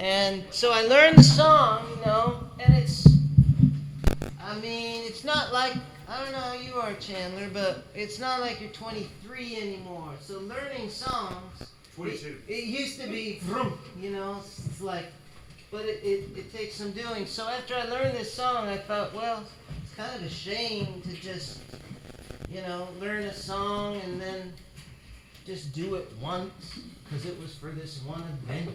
And so I learned the song, and it's not like, I don't know how you are, Chandler, but it's not like you're 23 anymore. So learning songs, 42. It used to be, it's like, but it takes some doing. So after I learned this song, I thought, well, it's kind of a shame to just, learn a song and then just do it once, because it was for this one event.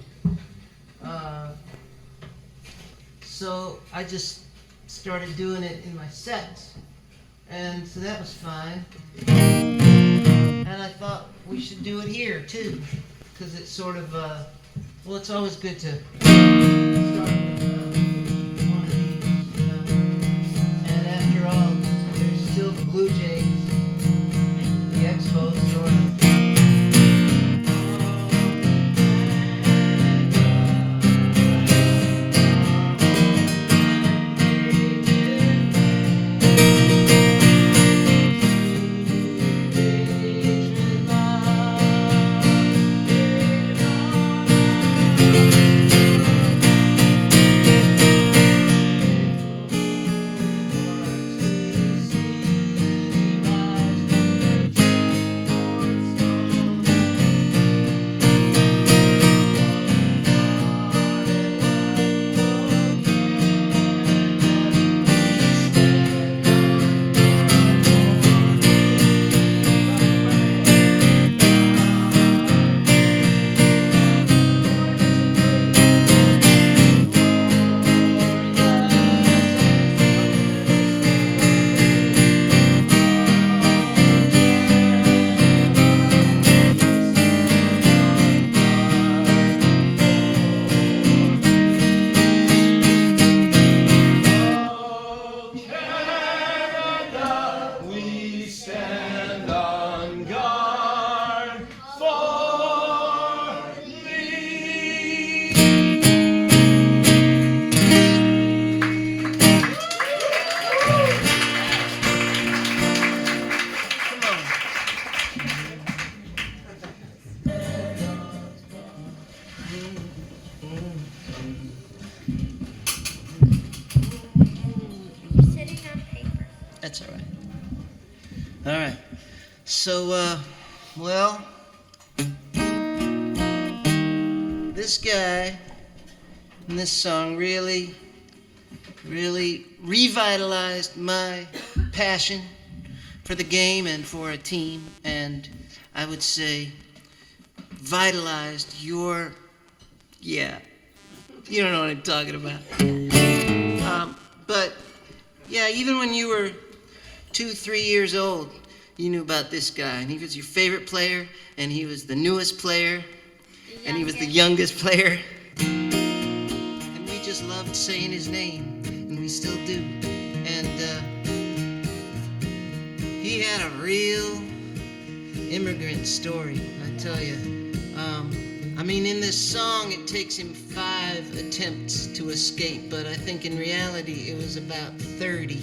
So I just started doing it in my sets, and so that was fine. And I thought we should do it here too, because it's sort of it's always good to start with one of these, and after all, there's still the Blue Jays, the Expos, sort of. That's all right. All right. So, this guy and this song really revitalized my passion for the game and for a team, and I would say vitalized your, you don't know what I'm talking about. But yeah, even when you were 2-3 years old, you knew about this guy, and he was your favorite player, and he was the newest player, and he was the youngest player, and we just loved saying his name, and we still do. And he had a real immigrant story, I tell you. In this song it takes him 5 attempts to escape, but I think in reality it was about 30.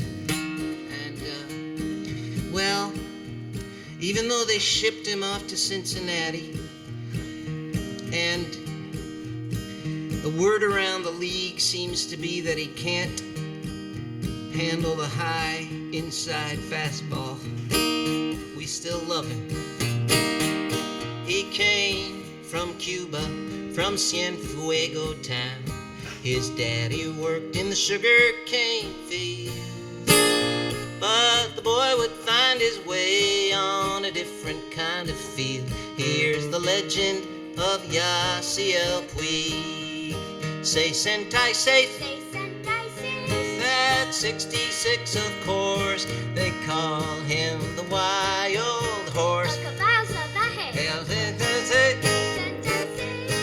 Even though they shipped him off to Cincinnati, and the word around the league seems to be that he can't handle the high inside fastball, we still love him. He came from Cuba, from Cienfuego town. His daddy worked in the sugar cane field, but the boy would find his way on a different kind of field. Here's the legend of Yasiel Puig. Say sentai, say sentai, say. That's 66, of course. They call him the wild horse.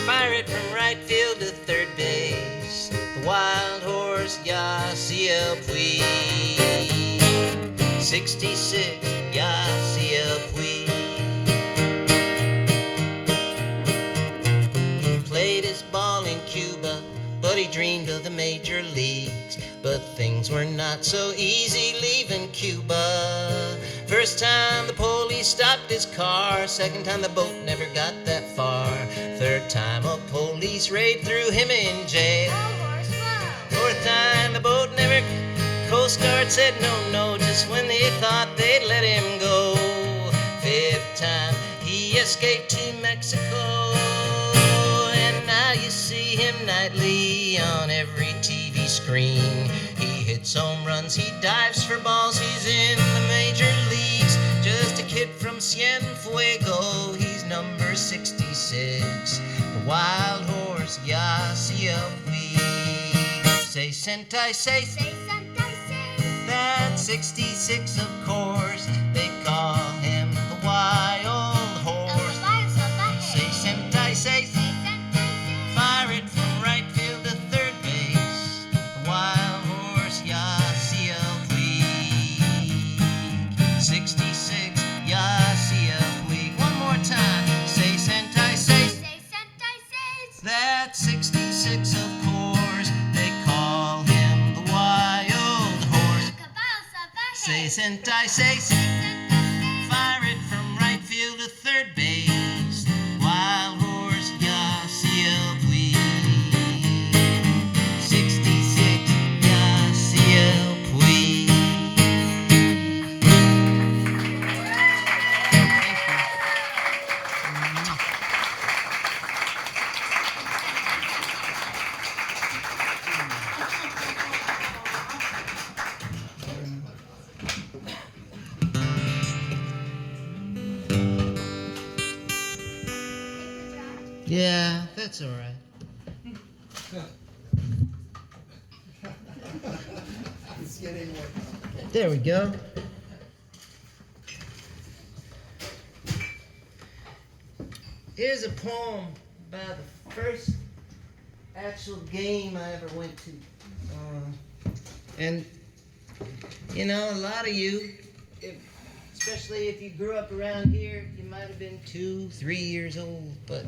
Fire it from right field to third base. The wild horse Yasiel Puig. 66, Yasiel Puig. He played his ball in Cuba, but he dreamed of the major leagues. But things were not so easy leaving Cuba. First time the police stopped his car. Second time the boat never got that far. Third time a police Police raid threw him in jail. Oh, horse, whoa. Fourth time the boat never, Coast Guard said no, just when they thought they'd let him go. Fifth time he escaped to Mexico, and now you see him nightly on every TV screen. He hits home runs, he dives for balls, he's in the major leagues. Just a kid from Cienfuego, he's number 66. The wild horse, Yasiel. Say Sentai, say, Say Santa, say. that's 66, of course. They call him the wild horse. Say Sentai, say, fire it from right field to third base. The wild horse, Yasiel Puig. 66, Yasiel Puig. One more time. Say Sentai, say, that's 66, of course. They call him the wild horse. Say Sentai, say, fire it from right field to third base. Wild horse, Yasiel Puig. 66, Yasiel Puig. Yeah, that's all right. There we go. Here's a poem about the first actual game I ever went to. And, you know, a lot of you, especially if you grew up around here, you might have been 2, 3 years old, but,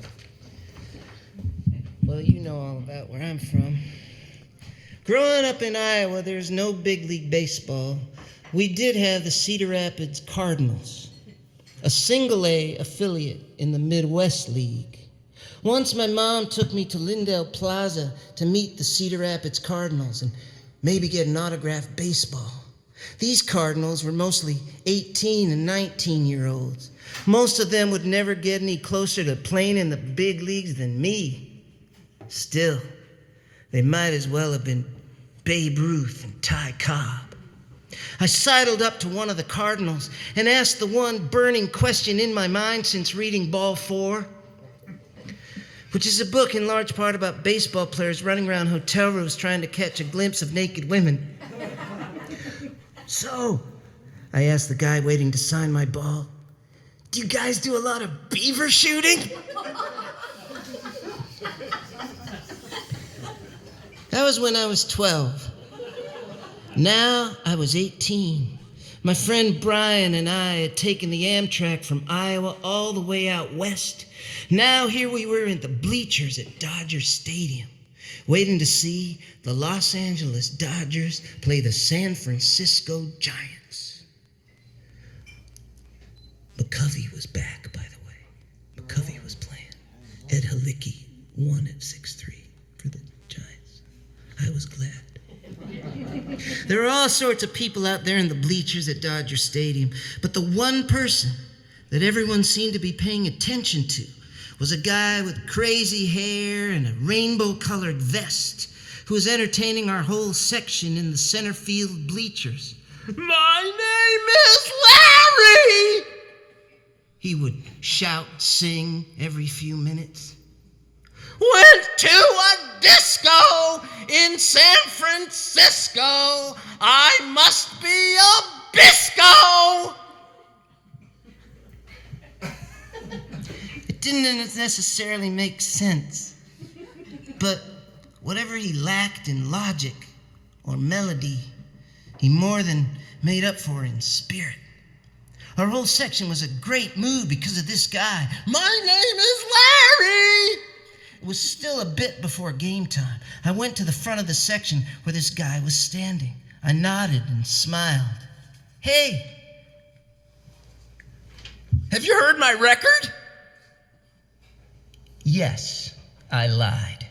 well, you know all about where I'm from. Growing up in Iowa, there's no big league baseball. We did have the Cedar Rapids Cardinals, a single-A affiliate in the Midwest League. Once my mom took me to Lindell Plaza to meet the Cedar Rapids Cardinals and maybe get an autographed baseball. These Cardinals were mostly 18 and 19-year-olds. Most of them would never get any closer to playing in the big leagues than me. Still, they might as well have been Babe Ruth and Ty Cobb. I sidled up to one of the Cardinals and asked the one burning question in my mind since reading Ball 4, which is a book in large part about baseball players running around hotel rooms trying to catch a glimpse of naked women. So, I asked the guy waiting to sign my ball, "Do you guys do a lot of beaver shooting?" That was when I was 12. Now I was 18. My friend Brian and I had taken the Amtrak from Iowa all the way out west. Now here we were in the bleachers at Dodger Stadium, waiting to see the Los Angeles Dodgers play the San Francisco Giants. McCovey was back, by the way. McCovey was playing. Ed Halicki won at 6-3 for the Giants. I was glad. There were all sorts of people out there in the bleachers at Dodger Stadium, but the one person that everyone seemed to be paying attention to was a guy with crazy hair and a rainbow-colored vest who was entertaining our whole section in the center field bleachers. "My name is Larry!" he would shout, sing every few minutes. "Went to a disco in San Francisco. I must be a bisco." It didn't necessarily make sense, but whatever he lacked in logic or melody, he more than made up for in spirit. Our whole section was a great mood because of this guy. "My name is Larry!" It was still a bit before game time. I went to the front of the section where this guy was standing. I nodded and smiled. "Hey, have you heard my record?" "Yes, I lied.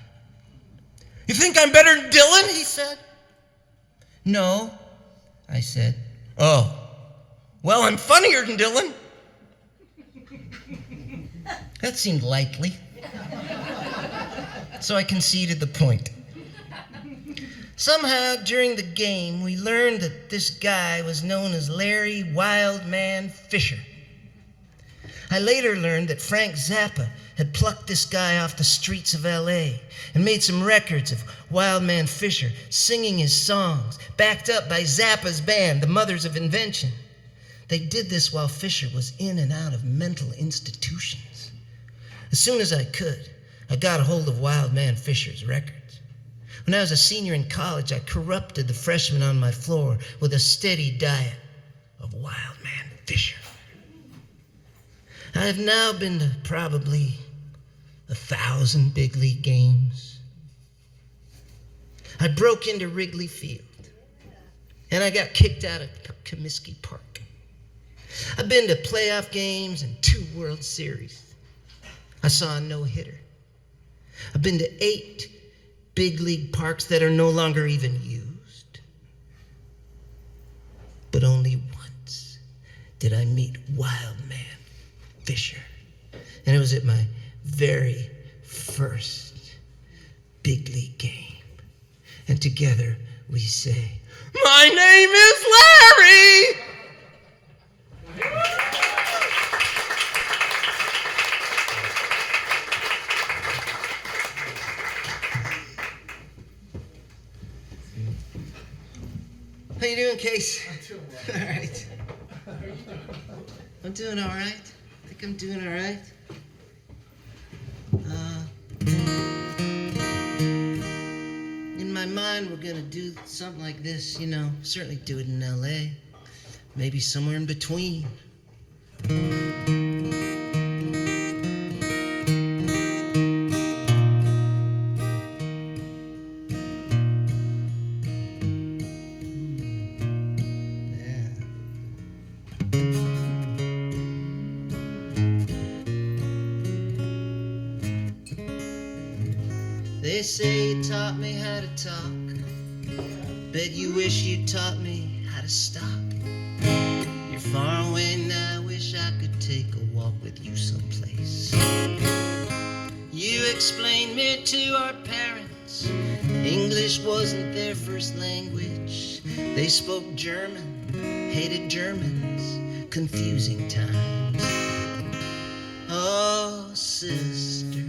You think I'm better than Dylan? He said. No, I said. Oh, well, I'm funnier than Dylan. That seemed likely. So I conceded the point. Somehow, during the game, we learned that this guy was known as Larry Wildman Fisher. I later learned that Frank Zappa had plucked this guy off the streets of L.A. and made some records of Wildman Fisher singing his songs, backed up by Zappa's band, the Mothers of Invention. They did this while Fisher was in and out of mental institutions. As soon as I could, I got a hold of Wildman Fisher's records. When I was a senior in college, I corrupted the freshmen on my floor with a steady diet of Wildman Fisher. I have now been to probably 1,000 big league games. I broke into Wrigley Field, and I got kicked out of Comiskey Park. I've been to playoff games and 2 World Series. I saw a no-hitter. I've been to 8 big league parks that are no longer even used. But only once did I meet Wildman Fisher. And it was at my very first big league game. And together we say, "My name is Larry!" How you doing, Case? I'm doing well. All right. How are you doing? I'm doing all right. I think I'm doing all right. In my mind, we're gonna do something like this, certainly do it in LA. Maybe somewhere in between. They say you taught me how to talk. Bet you wish you taught me how to stop. You're far away now, wish I could take a walk with you someplace. You explained me to our parents. English wasn't their first language. They spoke German, hated Germans, confusing times. Oh, sister.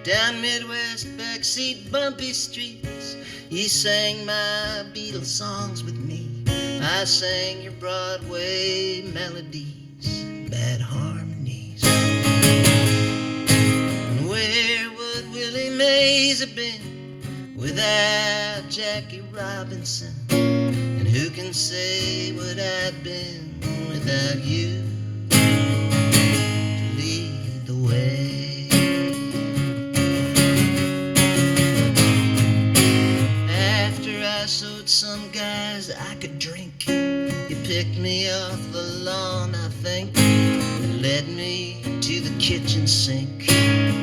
Down Midwest, backseat, bumpy streets, you sang my Beatles songs with me. I sang your Broadway melodies, bad harmonies. And where would Willie Mays have been without Jackie Robinson? And who can say what I'd been without you to lead the way? Showed some guys I could drink. You picked me off the lawn, I think, and led me to the kitchen sink,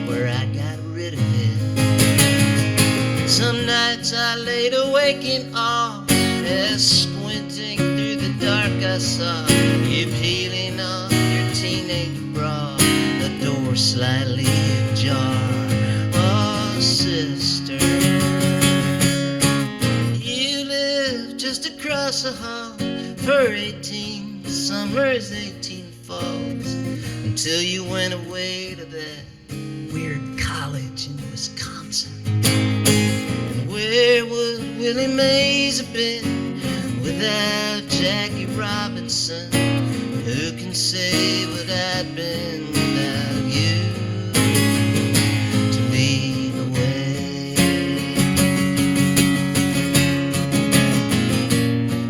where I got rid of it. Some nights I laid awake in awe, as squinting through the dark I saw you peeling off your teenage bra, the door slightly ajar. Oh, sister, just across the hall for 18 summers, 18 falls, until you went away to that weird college in Wisconsin. And where would Willie Mays have been without Jackie Robinson? Who can say what I'd been without you to lead the way?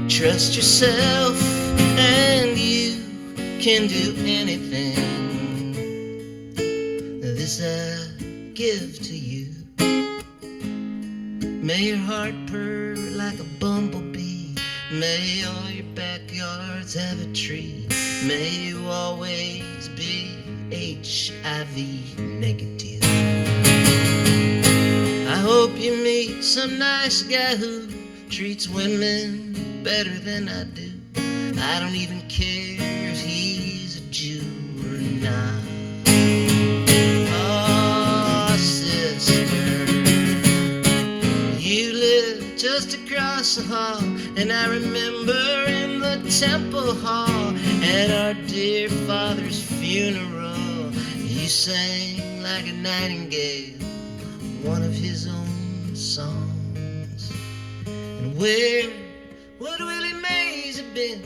Trust yourself and you can do anything. This I give to you. May your heart purr like a bumblebee. May all your backyards have a tree. May you always be HIV negative. I hope you meet some nice guy who treats women better than I do. I don't even care if he's a Jew or not. Oh, sister, you live just across the hall, and I remember in the temple hall at our dear father's funeral, you sang like a nightingale one of his own songs. And where would Willie Mays have been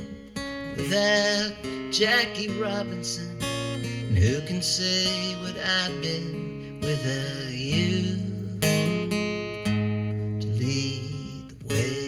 without Jackie Robinson? And who can say what I've been without you to lead the way?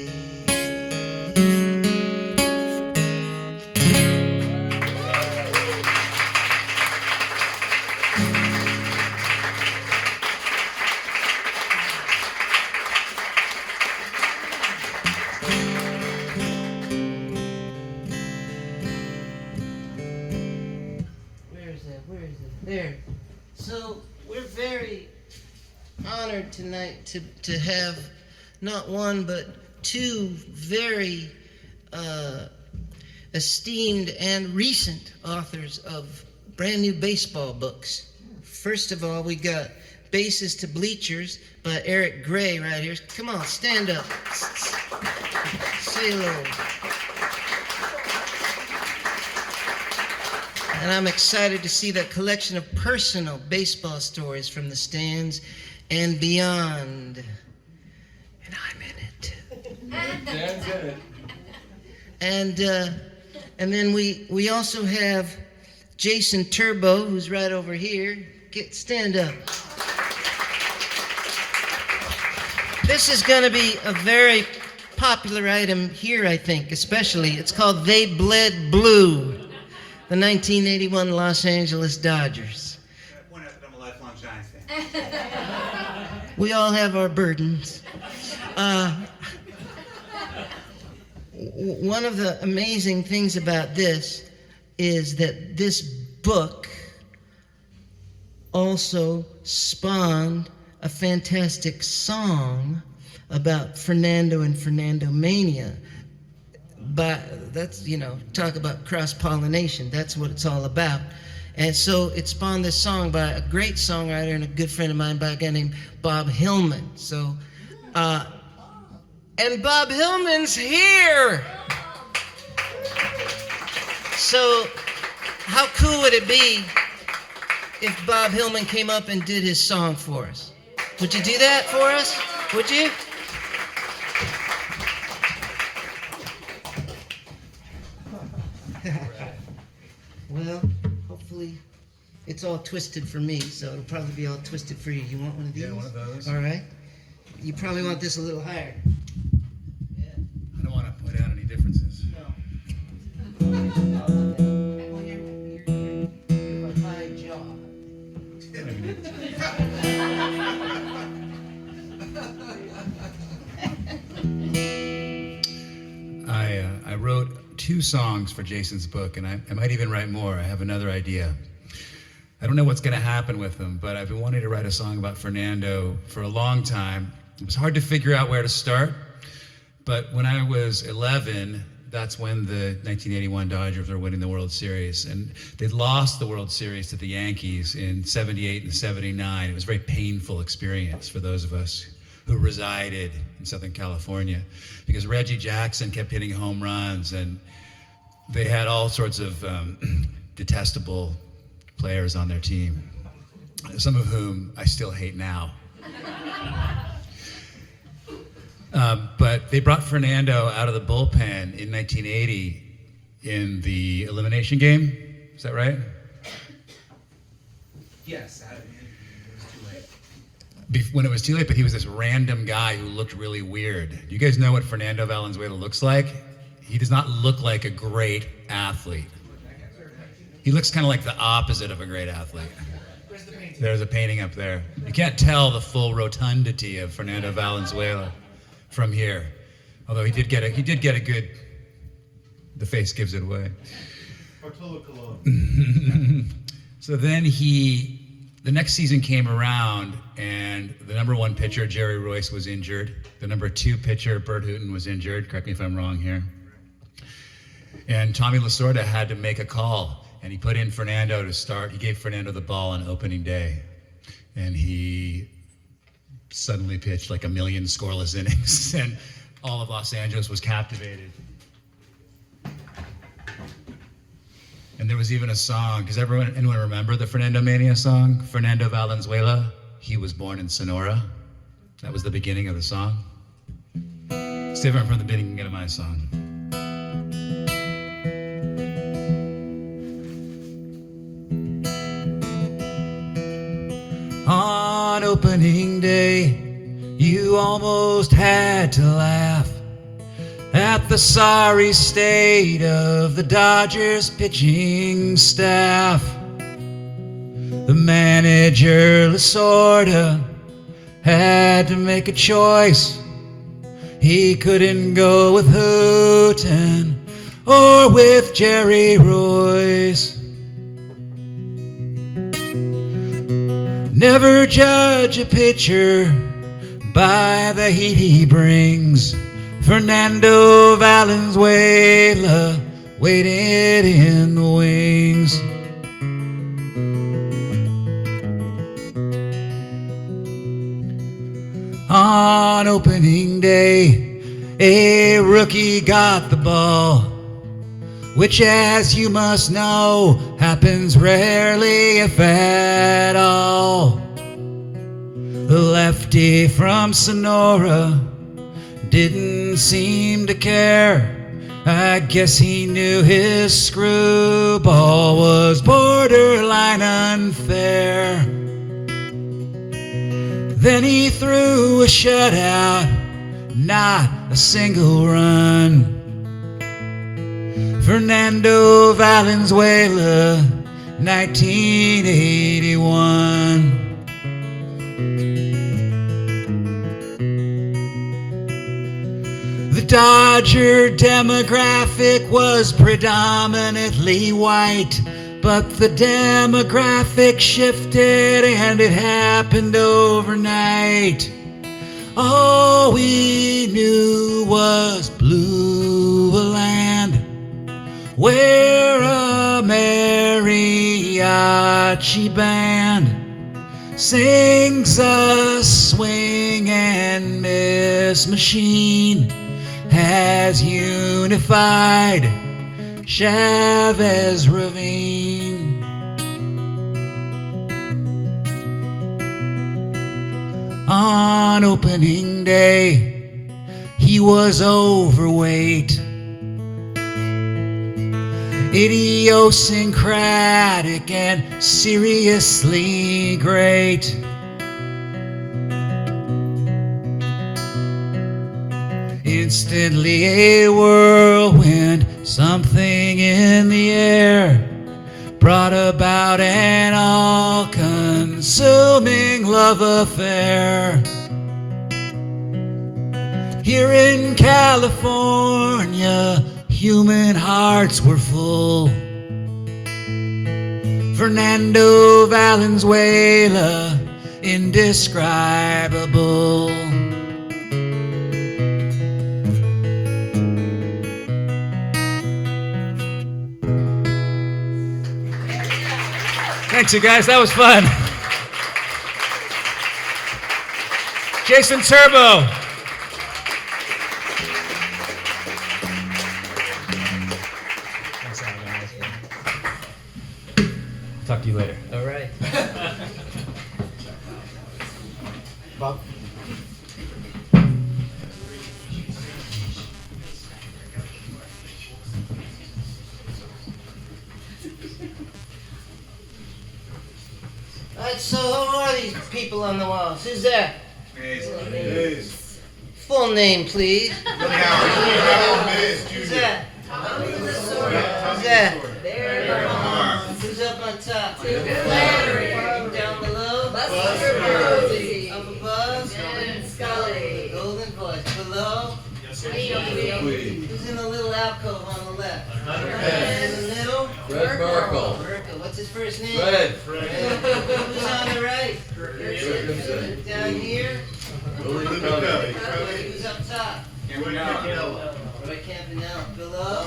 There. So we're very honored tonight to have not one but two very esteemed and recent authors of brand new baseball books. First of all, we got Bases to Bleachers by Eric Gray right here. Come on, stand up. Say hello. And I'm excited to see that collection of personal baseball stories from the stands and beyond. And I'm in it. Dan's in it. And then we also have Jason Turbo, who's right over here. Stand up. This is going to be a very popular item here, I think, especially. It's called They Bled Blue. The 1981 Los Angeles Dodgers. I point out that I'm a lifelong Giants fan. We all have our burdens. One of the amazing things about this is that this book also spawned a fantastic song about Fernando and Fernando Mania. But that's, talk about cross-pollination. That's what it's all about. And so it spawned this song by a great songwriter and a good friend of mine by a guy named Bob Hillman. So, and Bob Hillman's here. So how cool would it be if Bob Hillman came up and did his song for us? Would you do that for us? Would you? Well, hopefully it's all twisted for me, so it'll probably be all twisted for you. You want one of these? Yeah, one of those. All right. You probably want this a little higher. Yeah. I don't want to point out any differences. No. Well, you're a high jaw. I wrote 2 songs for Jason's book, and I might even write more. I have another idea. I don't know what's going to happen with them, but I've been wanting to write a song about Fernando for a long time. It was hard to figure out where to start, but when I was 11, that's when the 1981 Dodgers were winning the World Series, and they lost the World Series to the Yankees in 78 and 79. It was a very painful experience for those of us who resided in Southern California, because Reggie Jackson kept hitting home runs, and they had all sorts of detestable players on their team, some of whom I still hate now. But they brought Fernando out of the bullpen in 1980 in the elimination game. Is that right? Yes, it was too late. When it was too late, but he was this random guy who looked really weird. Do you guys know what Fernando Valenzuela looks like? He does not look like a great athlete. He looks kind of like the opposite of a great athlete. Where's the painting? There's a painting up there. You can't tell the full rotundity of Fernando Valenzuela from here. Although he did get a good, the face gives it away. Bartolo Colon. So So then the next season came around, and the number 1 pitcher, Jerry Royce, was injured. The number 2 pitcher, Bert Hooton, was injured. Correct me if I'm wrong here. And Tommy Lasorda had to make a call, and he put in Fernando to start. He gave Fernando the ball on opening day, and he suddenly pitched like 1 million scoreless innings, and all of Los Angeles was captivated. And there was even a song, does anyone remember the Fernando Mania song? Fernando Valenzuela, he was born in Sonora. That was the beginning of the song. It's different from the beginning of my song. On opening day, you almost had to laugh at the sorry state of the Dodgers pitching staff. The manager, Lasorda, had to make a choice. He couldn't go with Hooton or with Jerry Royce. Never judge a pitcher by the heat he brings. Fernando Valenzuela waited in the wings. On opening day, a rookie got the ball, which, as you must know, happens rarely, if at all. The lefty from Sonora didn't seem to care. I guess he knew his screwball was borderline unfair. Then he threw a shutout, not a single run. Fernando Valenzuela, 1981. The Dodger demographic was predominantly white, but the demographic shifted and it happened overnight. All we knew was blue land, where a mariachi band sings a swing and miss machine has unified Chavez Ravine. On opening day, he was overweight, idiosyncratic and seriously great. Instantly a whirlwind, something in the air brought about an all-consuming love affair. Here in California, human hearts were full. Fernando Valenzuela, indescribable. Thanks, you guys. That was fun. Jason Turbo. Talk to you later. All right. Bob. All right, so who are these people on the walls? Who's that? Full name, please. Who's that? Who's that? Who's up on top? Down below? Up above? Golden voice. Below? Who's in the little alcove on the left? In the middle? Red Merkel. What's his first name? Fred. Who's on the right? Down here? Who's up top? Roy Campanella. Below?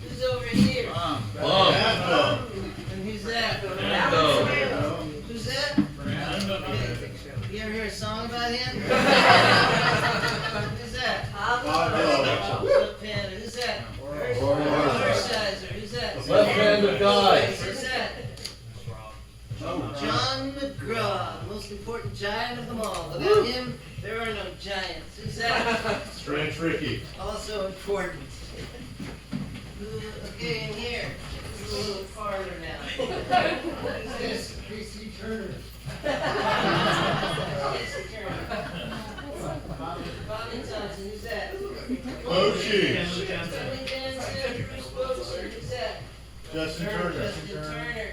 Who's over here? And who's that? Who's that? You ever hear a song about him? Who's that? Left Panda. Who's that? Oversizer. Who's that? Left-handed guy. Who's that? John McGraw, most important giant of them all. Without him, there are no giants. Who's that? Strange Ricky. Also important. Okay, in here. This is a little farther now. Who's this? Casey Turner. Casey Turner. Bobby Thompson. Who's that? Mochi. Bruce Boatson. Who's that? Justin Turner. Justin Turner.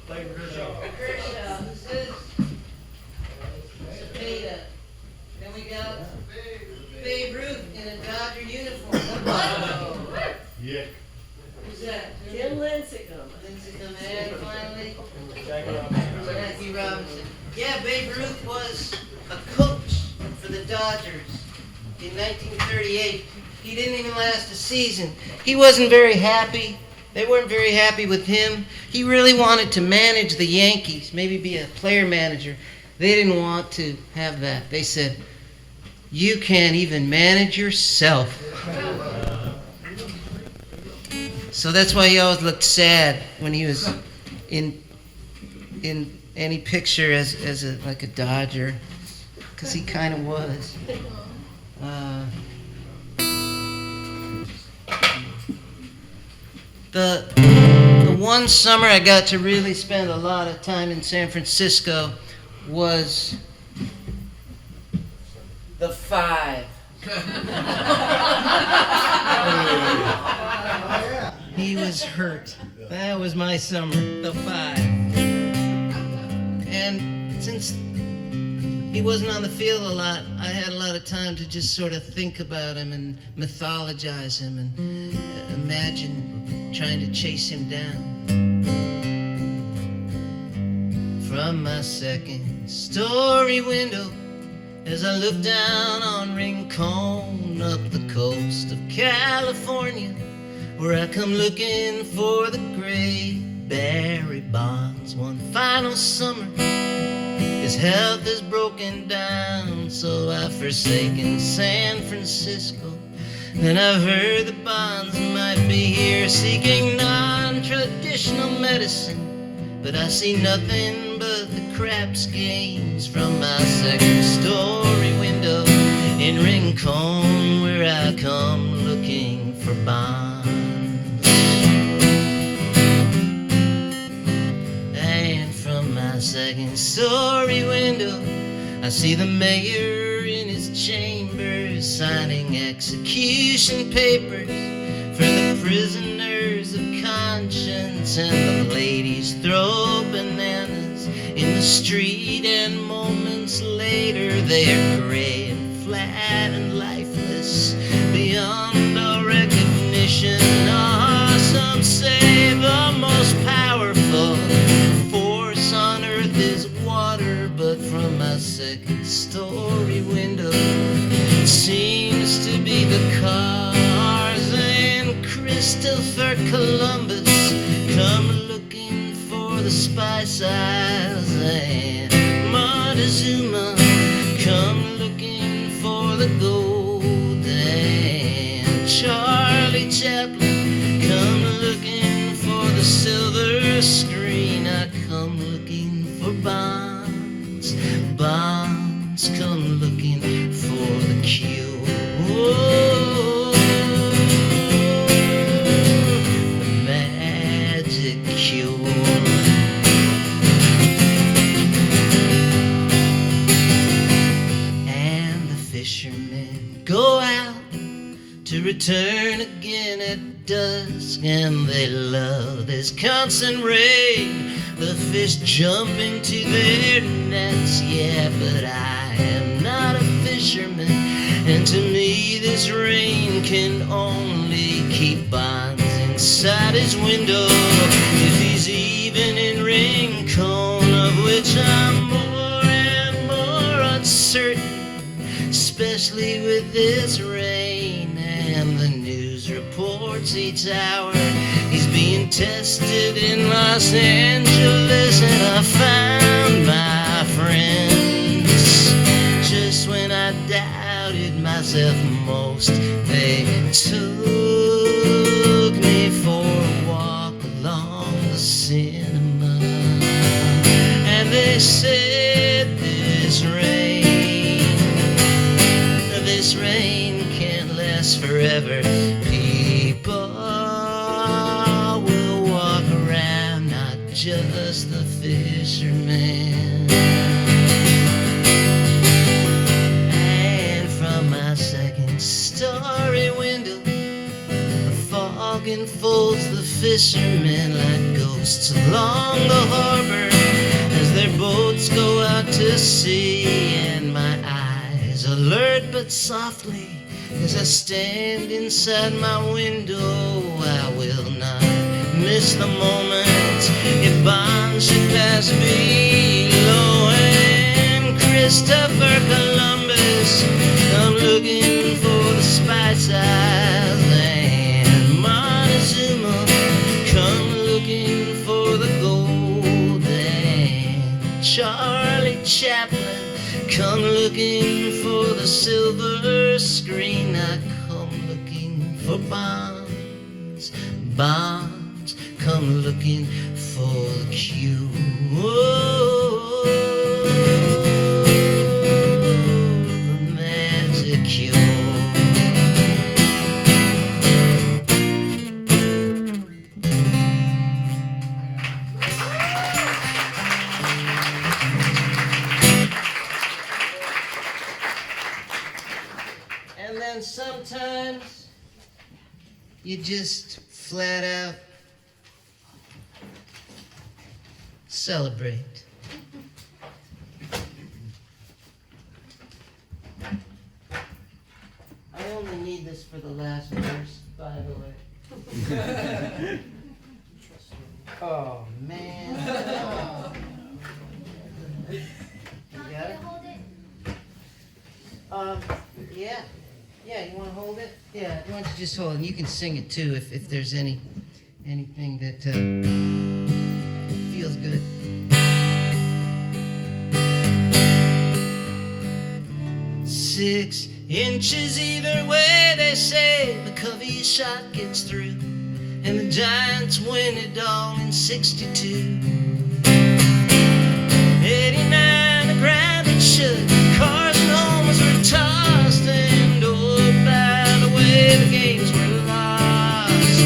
Kershaw. Who's this? Cepeda. Then we got Babe Ruth in a Dodger uniform. What? Yeah. Who's that? Jim Lincecum. Lincecum, and finally, Jackie Robinson. Yeah, Babe Ruth was a coach for the Dodgers in 1938. He didn't even last a season. He wasn't very happy. They weren't very happy with him. He really wanted to manage the Yankees, maybe be a player manager. They didn't want to have that. They said, "You can't even manage yourself." So that's why he always looked sad when he was in any picture as like a Dodger, because he kind of was. The one summer I got to really spend a lot of time in San Francisco was the 5. He was hurt. That was my summer, the 5. And since he wasn't on the field a lot, I had a lot of time to just sort of think about him and mythologize him and imagine trying to chase him down. From my second story window, as I look down on Rincon, up the coast of California, where I come looking for the gray Barry Bonds. One final summer, his health is broken down, so I've forsaken San Francisco. Then I've heard the Bonds might be here seeking non-traditional medicine, but I see nothing but the craps games from my second story window in Rincon, where I come looking for Bonds. And from my second story window, I see the mayor in his chambers signing execution papers for the prisoners of conscience, and the ladies throw bananas in the street, and moments later they're gray and flat and lifeless beyond all recognition. Some say the most powerful force on earth is water, but from my second story window it seems to be the cars and Christopher Columbus come looking for the Spice Isles, and Montezuma come looking for the gold, and Charlie Chaplin come looking for the silver screen. I come looking for Bonds, Bonds come looking for the cure. The magic cure. And the fishermen go out to return again at dusk, and they love this constant rain. The fish jump into their nets, yeah, but I am not a fisherman, and to me this rain can only keep Bonds inside his window. If certain, especially with this rain and the news reports each hour. He's being tested in Los Angeles, and I found my friends just when I doubted myself most. They took me for a walk along the cinema, and they said this rain can't last forever. People will walk around, not just the fishermen. And from my second-story window, the fog enfolds the fishermen like ghosts along the harbor as their boats go out to sea. And my eyes alert but softly as I stand inside my window. I will not miss the moment if bonds should pass below. And Christopher Columbus come looking for the Spice Isles, and Montezuma come looking for the gold, and Charlie Chaplin come looking for the silver screen. I come looking for bonds, bonds come looking for the cure. The magic cure. And then sometimes you just flat out celebrate. I only need this for the last verse, by the way. Oh, man. You got it? Yeah. Yeah, you want to hold it? Yeah, why don't you just hold it? And you can sing it too if there's anything that feels good. 6 inches either way, they say. McCovey's shot gets through, and the Giants win it all in 62. 89, the ground had shook. Cars and homes were tossed, and oh, by the way, the games were lost.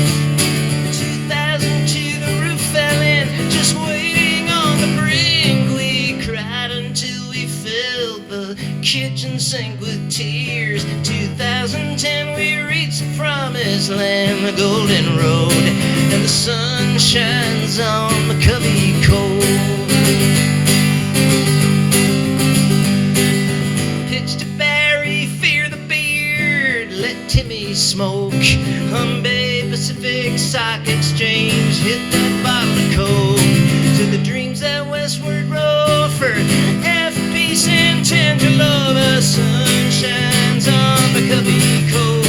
2002, the roof fell in, just waiting on the brink. We cried until we filled the kitchen sink with tears. 2010, we reached the promised land, the golden road, and the sun shines on McCovey Cove. Timmy smoke, Humbe Pacific Stock Exchange, hit that bottle of Coke, to the dreams that westward roll for FP Santangelo. The sun shines on McCovey Cove.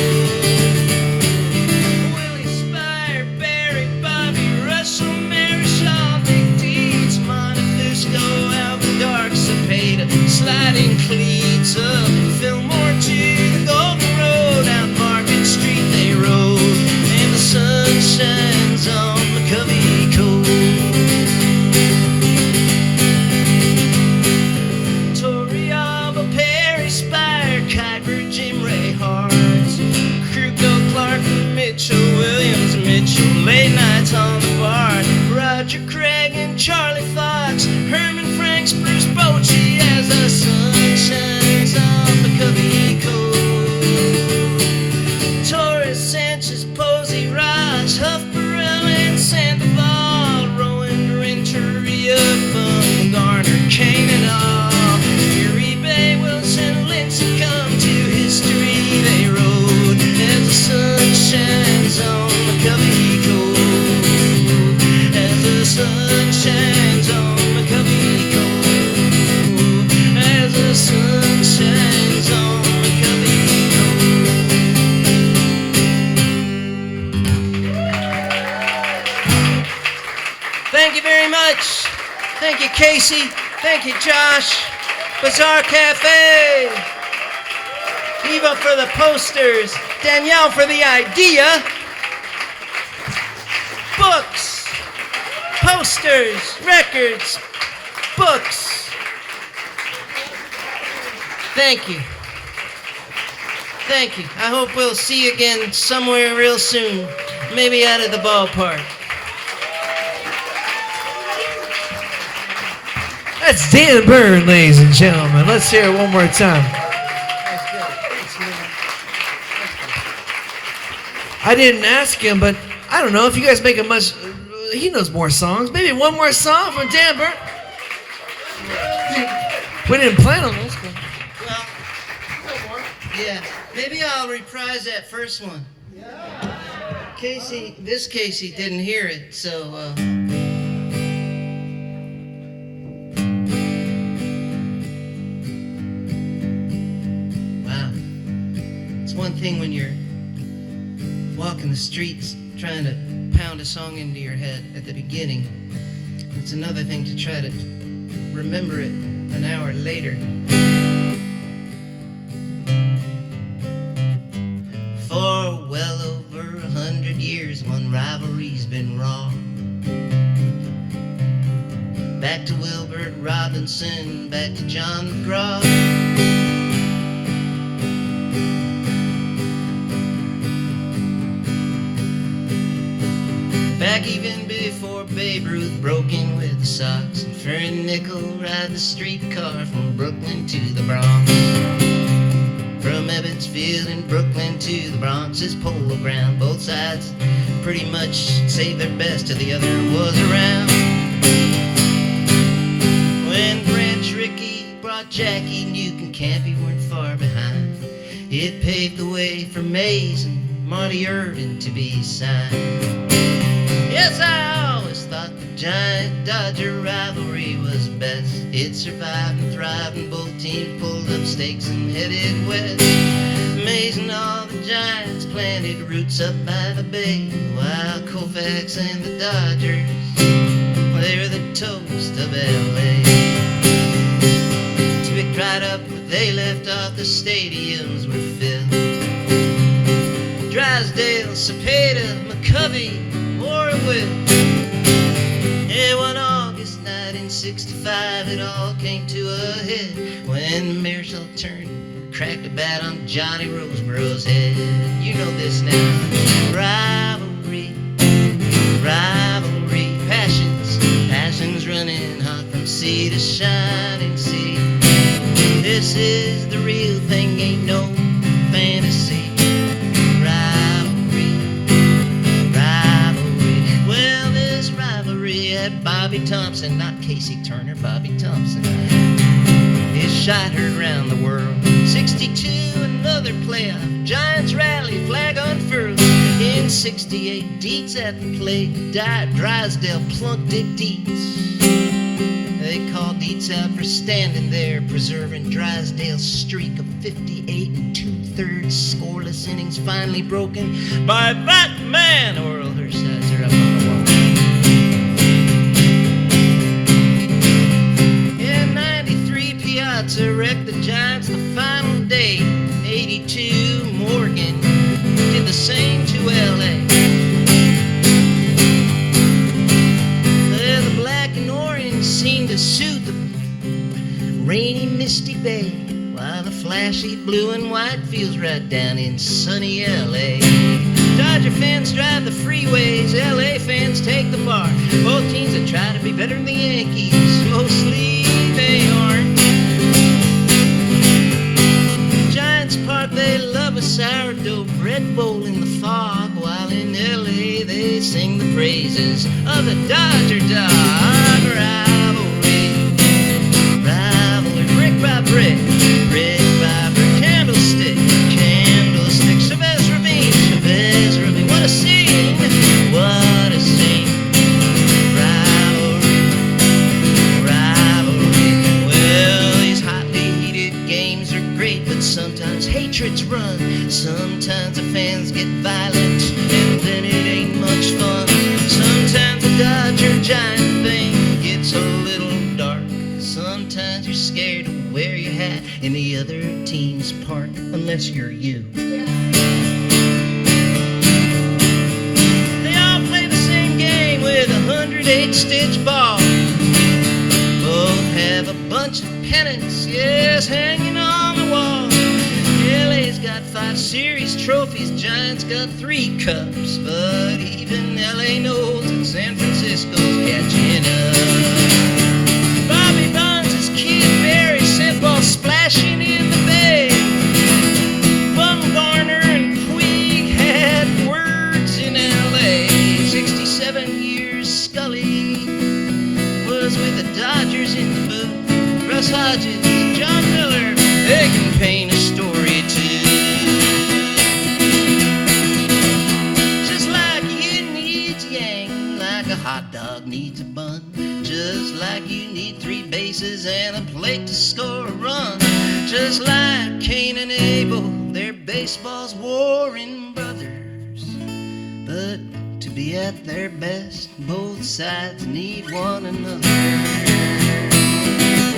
Willie Spire, Barry, Bobby, Russell, Mary Shaw, Big Deeds, Montefusco, Alvin Dark, Cepeda, sliding cleats up Fillmore to the Golden Road. Out Market Street they rode, and the sun shines on McCovey Cove. Torrealba, Perry, Spire, Kuiper, Jim Ray Hards, Kruko, Clark, Mitchell, Williams, Mitchell, late nights on the bar, Roger Craig and Charlie Fox, Herman Franks, Bruce Bochy, as the sun shines on McCovey Cove. Sanchez, Posey, Ross, Huff, Burrell, and Sandoval, Rowan, Renteria, Bumgarner, Kane, and all. Uribe, Wilson, Lindsay come to history they rode, as the sun shines on McCovey Cove, as the sun shines on McCovey Cove, as the Thank you, Casey. Thank you, Josh. Bazaar Cafe. Eva for the posters. Danielle for the idea. Books. Posters. Records. Books. Thank you. Thank you. I hope we'll see you again somewhere real soon. Maybe out of the ballpark. That's Dan Bern, ladies and gentlemen. Let's hear it one more time. I didn't ask him, but I don't know if you guys make a much. He knows more songs. Maybe one more song from Dan Bern. We didn't plan on this, but. Well, yeah. Maybe I'll reprise that first one. This Casey didn't hear it, so. Wow. It's one thing when you're walking the streets trying to pound a song into your head at the beginning. It's another thing to try to remember it an hour later. For well over 100 years, one rivalry's been raw. Back to Wilbert Robinson, back to John McGraw. Back even before Babe Ruth broke in with the Sox, and Fern Nickel ride the streetcar from Brooklyn to the Bronx. From Ebbets Field in Brooklyn to the Bronx's Polo Ground, both sides pretty much saved their best till the other was around. When Branch Rickey brought Jackie, Nuke and Campy weren't far behind. It paved the way for Mays and Marty Irvin to be signed. Yes, I always thought the Giant-Dodger rivalry was best. It survived and thrived and both teams pulled up stakes and headed west. Mays and all the Giants planted roots up by the bay, while Koufax and the Dodgers, well, they were the toast of L.A. To pick right up where they left off, the stadiums were filled. Drysdale, Cepeda, McCovey, Will. Yeah, one August night in '65, it all came to a head when Marischal turned and cracked a bat on Johnny Roseborough's head. You know this now. Rivalry, rivalry, passions running hot from sea to shining sea. This is the real thing, ain't no fantasy. Bobby Thompson, not Casey Turner, Bobby Thompson. His shot heard around the world. 62, another playoff. Giants rally, flag unfurled. In '68, Dietz at the plate. Drysdale plunked Dick Dietz. They called Dietz out for standing there, preserving Drysdale's streak of 58 and 2/3 scoreless innings, finally broken by that man. Oral Hershiser up on the wall. To wreck the Giants the final day. 82, Morgan did the same to L.A. The black and orange seemed to suit the rainy, misty bay, while the flashy blue and white feels right down in sunny L.A. Dodger fans drive the freeways, L.A. fans take the bar. Both teams that try to be better than the Yankees, mostly they aren't. Park, they love a sourdough bread bowl in the fog, while in L.A. they sing the praises of the Dodger dog. Rivalry, rivalry, brick by brick, brick by brick, candlestick, candlestick, Chavez Ravine, what a scene, what a scene. Rivalry, rivalry, well, these hotly heated games are great, but sometimes hatreds run. Sometimes the fans get violent, and then it ain't much fun. Sometimes the Dodger Giant thing gets a little your hat in the other team's park, unless you're you. They all play the same game with 108-stitch ball. Both have a bunch of pennants, yes, hanging on the wall. LA's got 5 series trophies, Giants got 3 cups, but even LA knows that San Francisco's catching up. Bobby Bonds' kid Barry sent ball splashing in the bay. Bumgarner and Puig had words in LA. 67 years Scully was with the Dodgers in the boot. Russ Hodges, John Miller, they can paint a story too. Just like you need yang, like a hot dog needs a bun. Just like you need 3 bases and a plate to score a run. Just like Cain and Abel, they're baseball's warring brothers. But to be at their best, both sides need one another.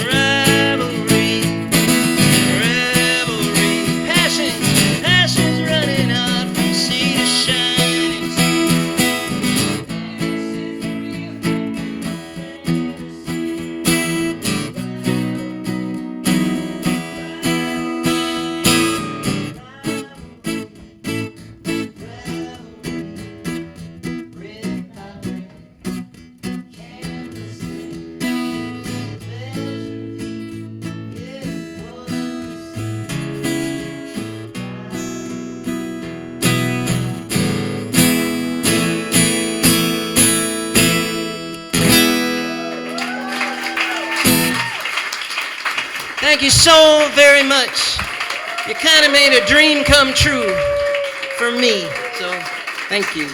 Rivalry, rivalry, passions running out from sea to shining Thank you so very much. You kind of made a dream come true for me, so thank you.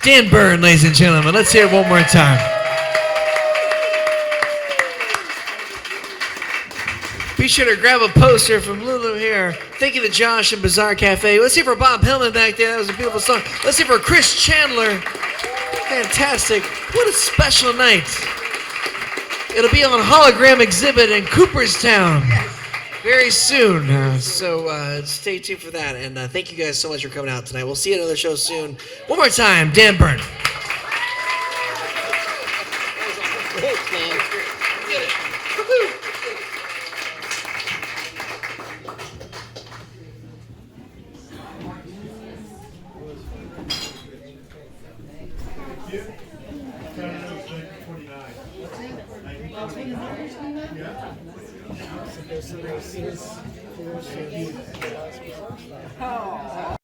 Dan Bern, ladies and gentlemen. Let's hear it one more time. Be sure to grab a poster from Lulu here. Thank you to Josh and Bazaar Cafe. Let's see for Bob Hillman back there. That was a beautiful song. Let's see for Chris Chandler. Fantastic. What a special night. It'll be on hologram exhibit in Cooperstown very soon. So stay tuned for that. And thank you guys so much for coming out tonight. We'll see you at another show soon. One more time, Dan Bern. Thanks, man. Get it.